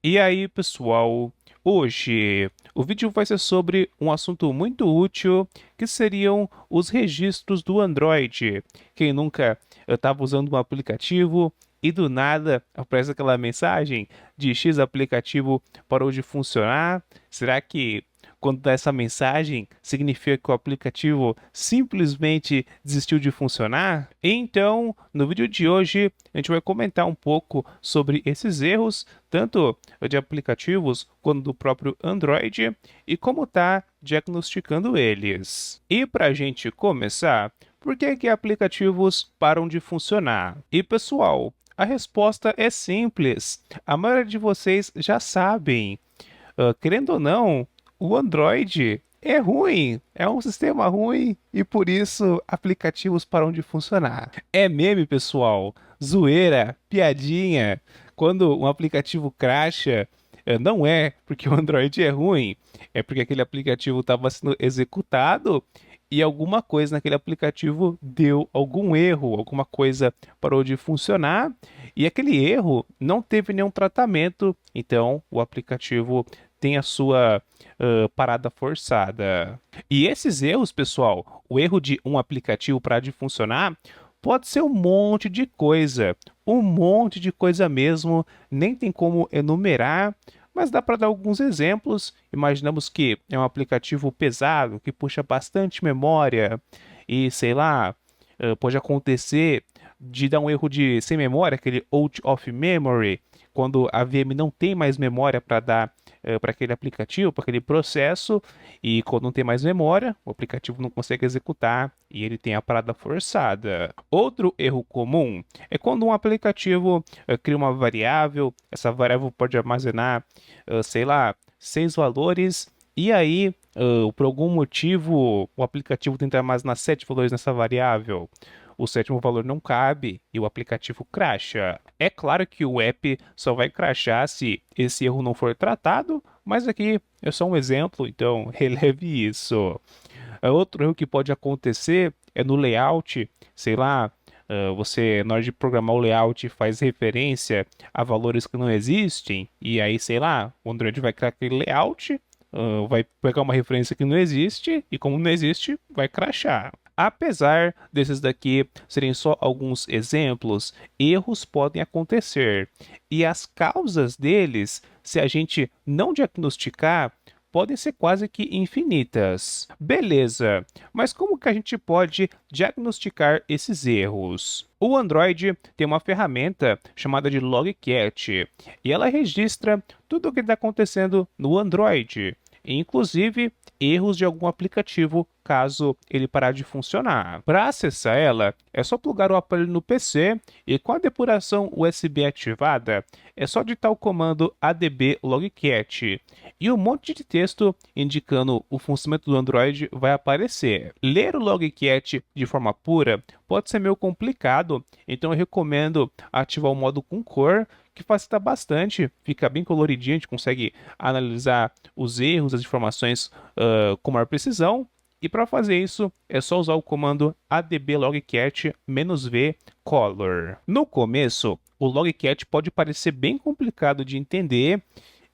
E aí, pessoal, hoje o vídeo vai ser sobre um assunto muito útil, que seriam os registros do Android. Quem nunca estava usando um aplicativo e do nada aparece aquela mensagem de X aplicativo parou de funcionar? Será que quando dá essa mensagem significa que o aplicativo simplesmente desistiu de funcionar? Então, no vídeo de hoje, a gente vai comentar um pouco sobre esses erros, tanto de aplicativos quanto do próprio Android, e como está diagnosticando eles. E para a gente começar, por que aplicativos param de funcionar? E pessoal, a resposta é simples. A maioria de vocês já sabem. Querendo ou não, o Android é ruim, é um sistema ruim e por isso aplicativos param de funcionar. É meme, pessoal, zoeira, piadinha. Quando um aplicativo crasha, não é porque o Android é ruim, é porque aquele aplicativo estava sendo executado e alguma coisa naquele aplicativo deu algum erro, alguma coisa parou de funcionar e aquele erro não teve nenhum tratamento, então o aplicativo tem a sua parada forçada. E esses erros, pessoal, o erro de um aplicativo parar de funcionar, pode ser um monte de coisa mesmo, nem tem como enumerar, mas dá para dar alguns exemplos. Imaginamos que é um aplicativo pesado, que puxa bastante memória, e sei lá, pode acontecer de dar um erro de sem memória, aquele out of memory, quando a VM não tem mais memória para dar para aquele aplicativo, para aquele processo, e quando não tem mais memória, o aplicativo não consegue executar e ele tem a parada forçada. Outro erro comum é quando um aplicativo cria uma variável, essa variável pode armazenar, sei lá, 6 valores, e aí, por algum motivo, o aplicativo tenta armazenar 7 valores nessa variável. O sétimo valor não cabe e o aplicativo crasha. É claro que o app só vai crashar se esse erro não for tratado, mas aqui é só um exemplo, então releve isso. Outro erro que pode acontecer é no layout, sei lá, você, na hora de programar o layout, faz referência a valores que não existem, e aí, sei lá, o Android vai criar aquele layout, vai pegar uma referência que não existe, e como não existe, vai crashar. Apesar desses daqui serem só alguns exemplos, erros podem acontecer. E as causas deles, se a gente não diagnosticar, podem ser quase que infinitas. Beleza, mas como que a gente pode diagnosticar esses erros? O Android tem uma ferramenta chamada de Logcat e ela registra tudo o que está acontecendo no Android, inclusive erros de algum aplicativo caso ele parar de funcionar. Para acessar ela, é só plugar o aparelho no PC e com a depuração USB ativada, é só digitar o comando adb logcat e um monte de texto indicando o funcionamento do Android vai aparecer. Ler o logcat de forma pura pode ser meio complicado, então eu recomendo ativar o modo com cor, que facilita bastante, fica bem coloridinho, a gente consegue analisar os erros, as informações com maior precisão. E para fazer isso, é só usar o comando adb logcat-v color. No começo, o logcat pode parecer bem complicado de entender,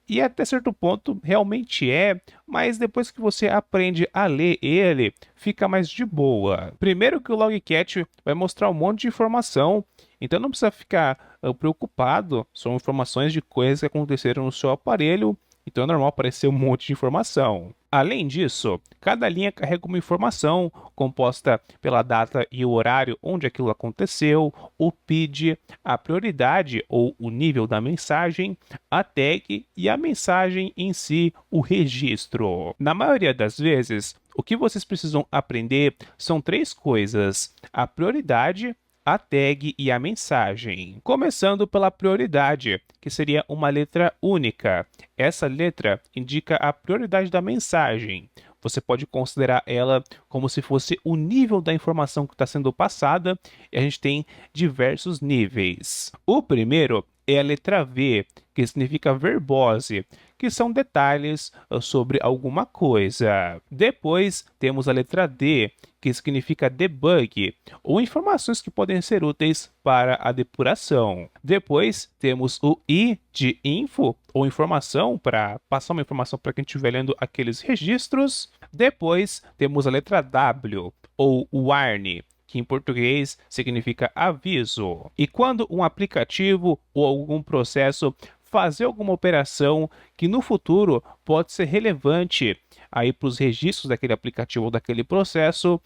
e até certo ponto realmente é, mas depois que você aprende a ler ele, fica mais de boa. Primeiro que o logcat vai mostrar um monte de informação, então não precisa ficar preocupado, são informações de coisas que aconteceram no seu aparelho, então é normal aparecer um monte de informação. Além disso, cada linha carrega uma informação composta pela data e o horário onde aquilo aconteceu, o PID, a prioridade ou o nível da mensagem, a tag e a mensagem em si, o registro. Na maioria das vezes, o que vocês precisam aprender são três coisas: a prioridade, a tag e a mensagem. Começando pela prioridade, que seria uma letra única. Essa letra indica a prioridade da mensagem. Você pode considerar ela como se fosse o nível da informação que está sendo passada, e a gente tem diversos níveis. O primeiro é a letra V, que significa verbose, que são detalhes sobre alguma coisa. Depois temos a letra D, que significa debug, ou informações que podem ser úteis para a depuração. Depois temos o I de info, ou informação, para passar uma informação para quem estiver lendo aqueles registros. Depois temos a letra W, ou warn, que em português significa aviso. E quando um aplicativo ou algum processo fazer alguma operação que no futuro pode ser relevante aí para os registros daquele aplicativo ou daquele processo,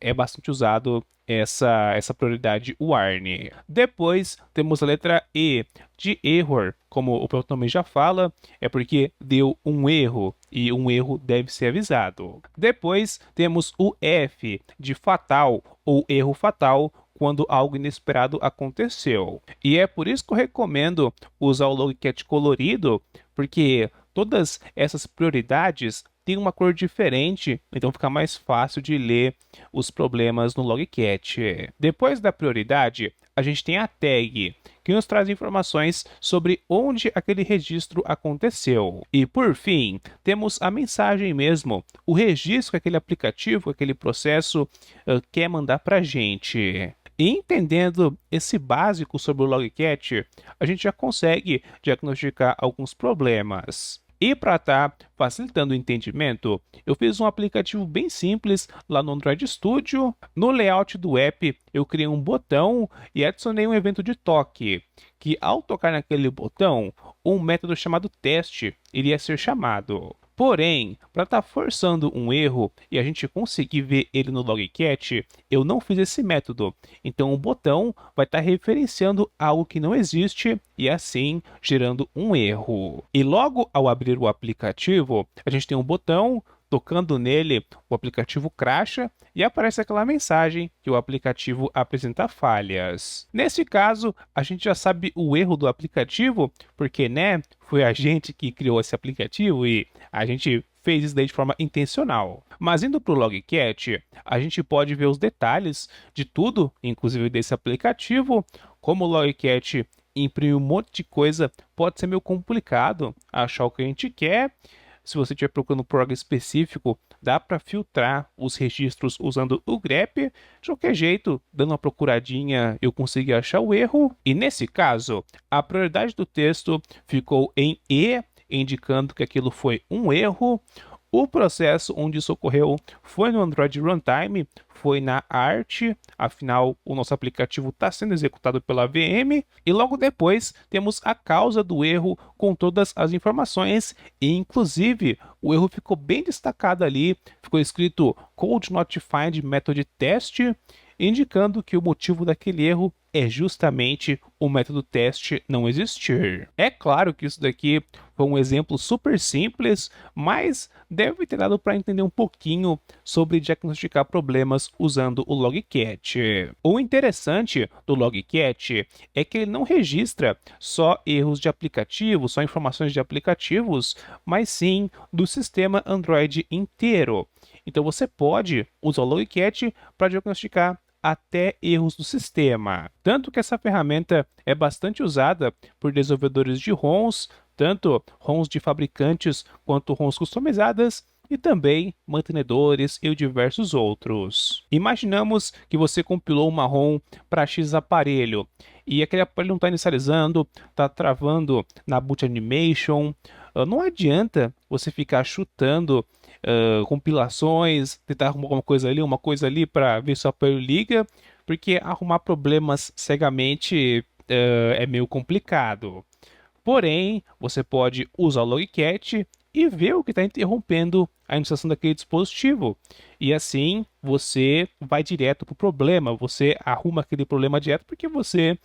é bastante usado essa prioridade warn. Depois temos a letra E de error, como o próprio nome já fala, é porque deu um erro e um erro deve ser avisado. Depois temos o F de fatal ou erro fatal, quando algo inesperado aconteceu. E é por isso que eu recomendo usar o logcat colorido, porque todas essas prioridades têm uma cor diferente, então fica mais fácil de ler os problemas no logcat. Depois da prioridade, a gente tem a tag, que nos traz informações sobre onde aquele registro aconteceu. E por fim, temos a mensagem mesmo, o registro que aquele aplicativo, aquele processo quer mandar para a gente. E entendendo esse básico sobre o logcat, a gente já consegue diagnosticar alguns problemas. E para estar facilitando o entendimento, eu fiz um aplicativo bem simples lá no Android Studio. No layout do app, eu criei um botão e adicionei um evento de toque, que ao tocar naquele botão, um método chamado teste iria ser chamado. Porém, para estar forçando um erro e a gente conseguir ver ele no logcat, eu não fiz esse método. Então o botão vai estar referenciando algo que não existe e assim gerando um erro. E logo ao abrir o aplicativo, a gente tem um botão, tocando nele, o aplicativo crasha e aparece aquela mensagem que o aplicativo apresenta falhas. Nesse caso, a gente já sabe o erro do aplicativo, porque, né, foi a gente que criou esse aplicativo e a gente fez isso daí de forma intencional. Mas indo para o logcat, a gente pode ver os detalhes de tudo, inclusive desse aplicativo. Como o logcat imprime um monte de coisa, pode ser meio complicado achar o que a gente quer. Se você estiver procurando um programa específico, dá para filtrar os registros usando o grep. De qualquer jeito, dando uma procuradinha, eu consegui achar o erro. E nesse caso, a prioridade do texto ficou em E, indicando que aquilo foi um erro. O processo onde isso ocorreu foi no Android Runtime, foi na arte, afinal o nosso aplicativo está sendo executado pela VM, e logo depois temos a causa do erro com todas as informações, e inclusive o erro ficou bem destacado ali, ficou escrito Code Not Find Method Test, indicando que o motivo daquele erro é justamente o método teste não existir. É claro que isso daqui foi um exemplo super simples, mas deve ter dado para entender um pouquinho sobre diagnosticar problemas usando o logcat. O interessante do logcat é que ele não registra só erros de aplicativos, só informações de aplicativos, mas sim do sistema Android inteiro. Então você pode usar o logcat para diagnosticar até erros do sistema. Tanto que essa ferramenta é bastante usada por desenvolvedores de ROMs, tanto ROMs de fabricantes quanto ROMs customizadas, e também mantenedores e diversos outros. Imaginamos que você compilou uma ROM para X aparelho, e aquele aparelho não está inicializando, está travando na boot animation. Não adianta você ficar chutando compilações, tentar arrumar uma coisa ali para ver se o aparelho liga, porque arrumar problemas cegamente é meio complicado. Porém, você pode usar o logcat e ver o que está interrompendo a iniciação daquele dispositivo. E assim, você vai direto para o problema, você arruma aquele problema direto porque você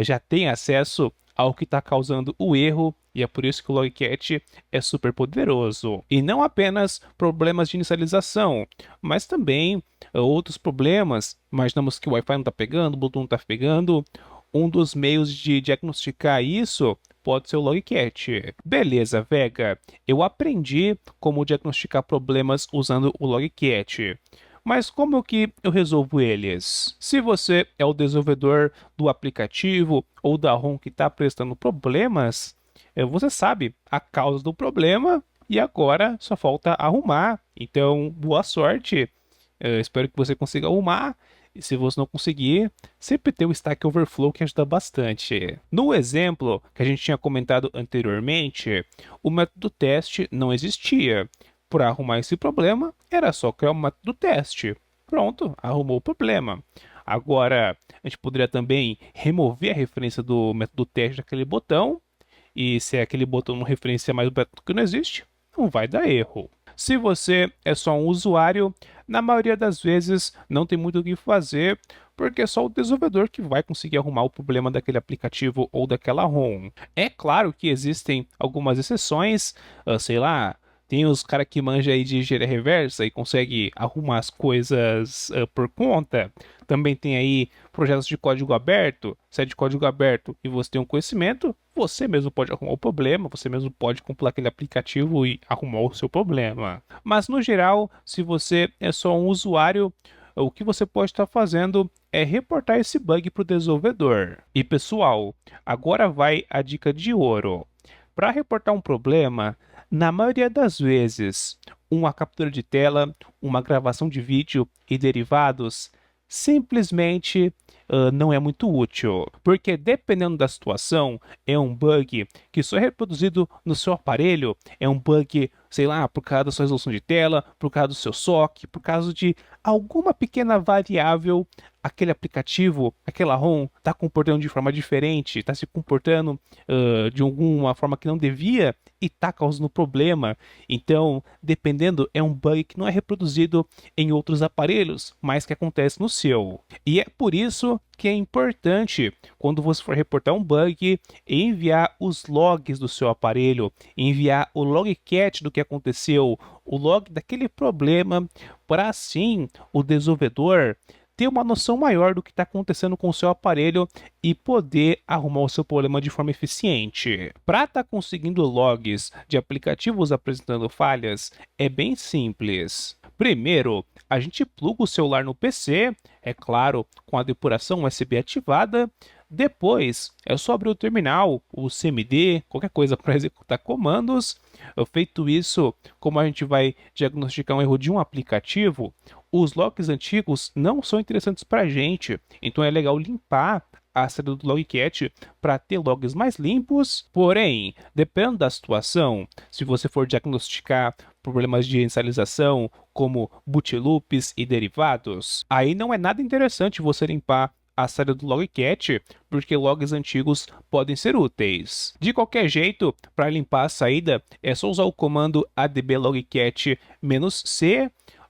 já tem acesso ao que está causando o erro, e é por isso que o logcat é super poderoso. E não apenas problemas de inicialização, mas também outros problemas. Imaginamos que o Wi-Fi não está pegando, o Bluetooth não está pegando. Um dos meios de diagnosticar isso pode ser o logcat. Beleza, Vega, eu aprendi como diagnosticar problemas usando o logcat. Mas como que eu resolvo eles? Se você é o desenvolvedor do aplicativo ou da ROM que está apresentando problemas, você sabe a causa do problema e agora só falta arrumar. Então, boa sorte. Espero que você consiga arrumar. E se você não conseguir, sempre tem o Stack Overflow que ajuda bastante. No exemplo que a gente tinha comentado anteriormente, o método teste não existia. Para arrumar esse problema, era só criar o método teste. Pronto, arrumou o problema. Agora, a gente poderia também remover a referência do método teste daquele botão. E se aquele botão não referencia mais o método que não existe, não vai dar erro. Se você é só um usuário, na maioria das vezes não tem muito o que fazer, porque é só o desenvolvedor que vai conseguir arrumar o problema daquele aplicativo ou daquela ROM. É claro que existem algumas exceções, sei lá, tem os caras que manjam aí de engenharia reversa e consegue arrumar as coisas por conta. Também tem aí projetos de código aberto. Se é de código aberto e você tem um conhecimento, você mesmo pode arrumar o problema, você mesmo pode compilar aquele aplicativo e arrumar o seu problema. Mas no geral, se você é só um usuário, o que você pode estar fazendo é reportar esse bug para o desenvolvedor. E pessoal, agora vai a dica de ouro. Para reportar um problema, na maioria das vezes, uma captura de tela, uma gravação de vídeo e derivados simplesmente não é muito útil, porque dependendo da situação, é um bug que só é reproduzido no seu aparelho, é um bug, sei lá, por causa da sua resolução de tela, por causa do seu SOC, por causa de alguma pequena variável, aquele aplicativo, aquela ROM está comportando de forma diferente, está se comportando de alguma forma que não devia e está causando problema. Então, dependendo, é um bug que não é reproduzido em outros aparelhos, mas que acontece no seu. E é por isso que é importante, quando você for reportar um bug, enviar os logs do seu aparelho, enviar o logcat do que aconteceu, o log daquele problema, para assim o desenvolvedor ter uma noção maior do que está acontecendo com o seu aparelho e poder arrumar o seu problema de forma eficiente. Para estar conseguindo logs de aplicativos apresentando falhas, é bem simples. Primeiro, a gente pluga o celular no PC, é claro, com a depuração USB ativada. Depois, é só abrir o terminal, o CMD, qualquer coisa para executar comandos. Feito isso, como a gente vai diagnosticar um erro de um aplicativo, os logs antigos não são interessantes para a gente, então é legal limpar a saída do logcat para ter logs mais limpos. Porém, dependendo da situação, se você for diagnosticar problemas de inicialização como boot loops e derivados, aí não é nada interessante você limpar a saída do logcat, porque logs antigos podem ser úteis. De qualquer jeito, para limpar a saída, é só usar o comando adblogcat-c.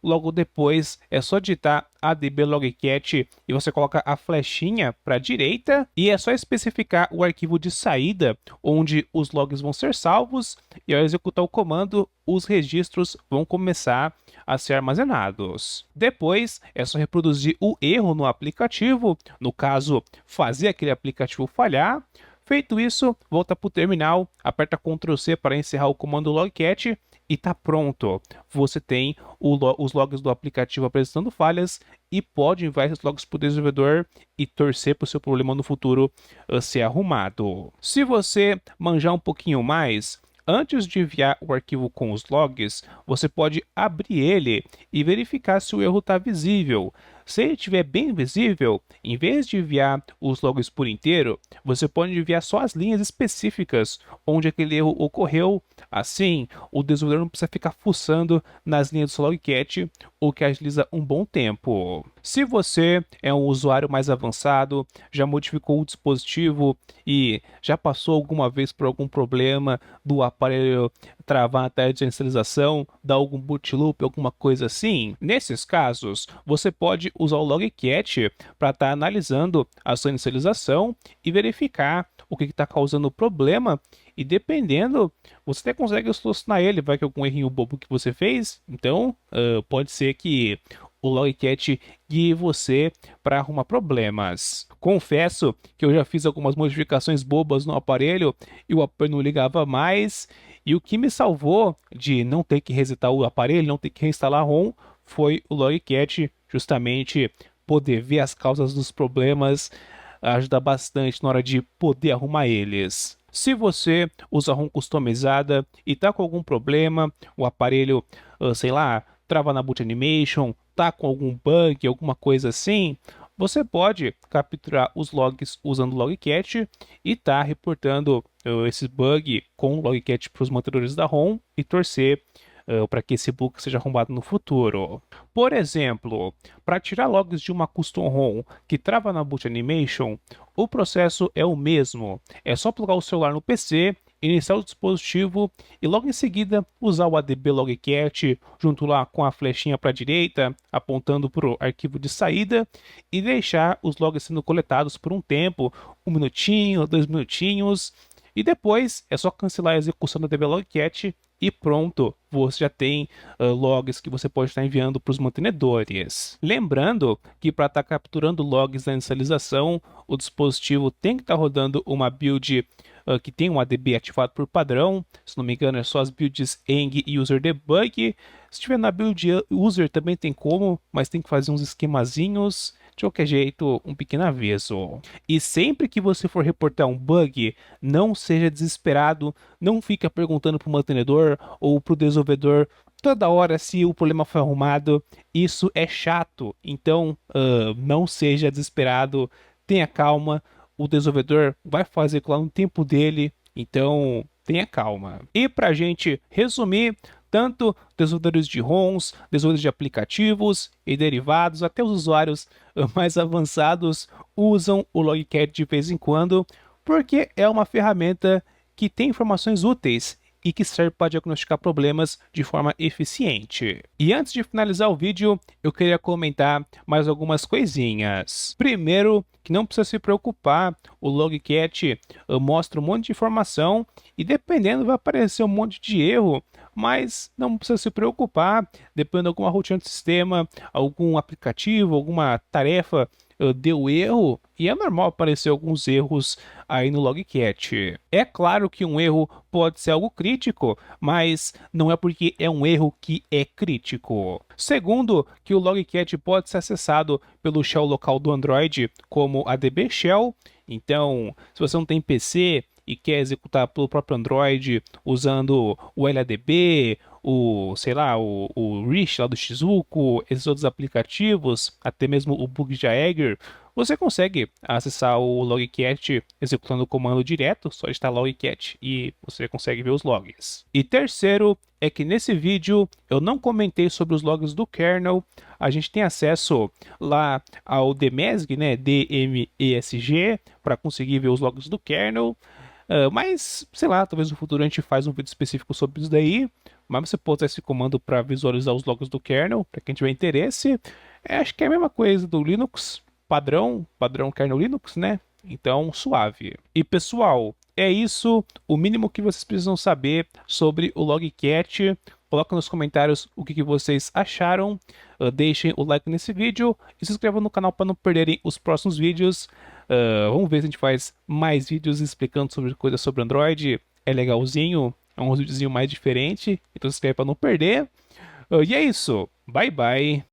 Logo depois é só digitar adblogcat e você coloca a flechinha para a direita e é só especificar o arquivo de saída onde os logs vão ser salvos e ao executar o comando os registros vão começar a ser armazenados. Depois é só reproduzir o erro no aplicativo, no caso fazer aquele aplicativo falhar. Feito isso, volta para o terminal, aperta Ctrl C para encerrar o comando logcat e está pronto. Você tem os logs do aplicativo apresentando falhas e pode enviar esses logs para o desenvolvedor e torcer para o seu problema no futuro ser arrumado. Se você manjar um pouquinho mais, antes de enviar o arquivo com os logs, você pode abrir ele e verificar se o erro está visível. Se ele estiver bem visível, em vez de enviar os logs por inteiro, você pode enviar só as linhas específicas onde aquele erro ocorreu. Assim, o desenvolvedor não precisa ficar fuçando nas linhas do seu logcat, o que agiliza um bom tempo. Se você é um usuário mais avançado, já modificou o dispositivo e já passou alguma vez por algum problema do aparelho travar na tela de inicialização, dar algum boot loop, alguma coisa assim, nesses casos, você pode usar o logcat para estar analisando a sua inicialização e verificar o que está causando o problema e dependendo, você até consegue solucionar ele, vai que algum errinho bobo que você fez, então pode ser que o logcat guie você para arrumar problemas. Confesso que eu já fiz algumas modificações bobas no aparelho e o aparelho não ligava mais, e o que me salvou de não ter que resetar o aparelho, não ter que reinstalar a ROM, foi o Logcat, justamente poder ver as causas dos problemas ajuda bastante na hora de poder arrumar eles. Se você usa ROM customizada e tá com algum problema, o aparelho, sei lá, trava na boot animation, tá com algum bug, alguma coisa assim, você pode capturar os logs usando o Logcat e tá reportando esse bug com o Logcat para os mantenedores da ROM e torcer para que esse bug seja arrumado no futuro. Por exemplo, para tirar logs de uma custom ROM que trava na boot animation, o processo é o mesmo. É só plugar o celular no PC, iniciar o dispositivo e logo em seguida usar o ADB Logcat junto lá com a flechinha para a direita, apontando para o arquivo de saída e deixar os logs sendo coletados por um tempo, 1 minutinho, 2 minutinhos, e depois é só cancelar a execução do ADB Logcat e pronto, você já tem logs que você pode estar enviando para os mantenedores. Lembrando que para estar capturando logs da inicialização, o dispositivo tem que estar rodando uma build que tem um ADB ativado por padrão. Se não me engano, é só as builds eng e user debug. Se tiver na build user também tem como, mas tem que fazer uns esquemazinhos. De qualquer jeito, um pequeno aviso. E sempre que você for reportar um bug, não seja desesperado, não fica perguntando para o mantenedor ou para o desenvolvedor toda hora se o problema foi arrumado. Isso é chato, então não seja desesperado, tenha calma, o desenvolvedor vai fazer lá no tempo dele, então tenha calma. E para a gente resumir, tanto desenvolvedores de ROMs, desenvolvedores de aplicativos e derivados, até os usuários mais avançados usam o Logcat de vez em quando, porque é uma ferramenta que tem informações úteis e que serve para diagnosticar problemas de forma eficiente. E antes de finalizar o vídeo, eu queria comentar mais algumas coisinhas. Primeiro, que não precisa se preocupar, o Logcat mostra um monte de informação e dependendo vai aparecer um monte de erro, mas não precisa se preocupar, dependendo de alguma rotina do sistema, algum aplicativo, alguma tarefa deu erro, e é normal aparecer alguns erros aí no Logcat. É claro que um erro pode ser algo crítico, mas não é porque é um erro que é crítico. Segundo, que o Logcat pode ser acessado pelo shell local do Android, como ADB Shell. Então, se você não tem PC e quer executar pelo próprio Android usando o LADB, sei lá, o Rich lá do Shizuku, esses outros aplicativos, até mesmo o Bug Jaeger, você consegue acessar o Logcat executando o comando direto, só instalar o Logcat e você consegue ver os logs. E terceiro, é que nesse vídeo eu não comentei sobre os logs do kernel. A gente tem acesso lá ao DMESG, né, DMESG, para conseguir ver os logs do kernel. Mas, sei lá, talvez no futuro a gente faz um vídeo específico sobre isso daí. Mas você pode usar esse comando para visualizar os logs do kernel, para quem tiver interesse. Acho que é a mesma coisa do Linux, padrão kernel Linux, né? Então, suave. E pessoal, é isso. O mínimo que vocês precisam saber sobre o Logcat. Coloca nos comentários o que vocês acharam. Deixem o like nesse vídeo e se inscrevam no canal para não perderem os próximos vídeos. Vamos ver se a gente faz mais vídeos explicando sobre coisas sobre Android. É legalzinho, é um videozinho mais diferente. Então se inscreve para não perder. E é isso. Bye, bye.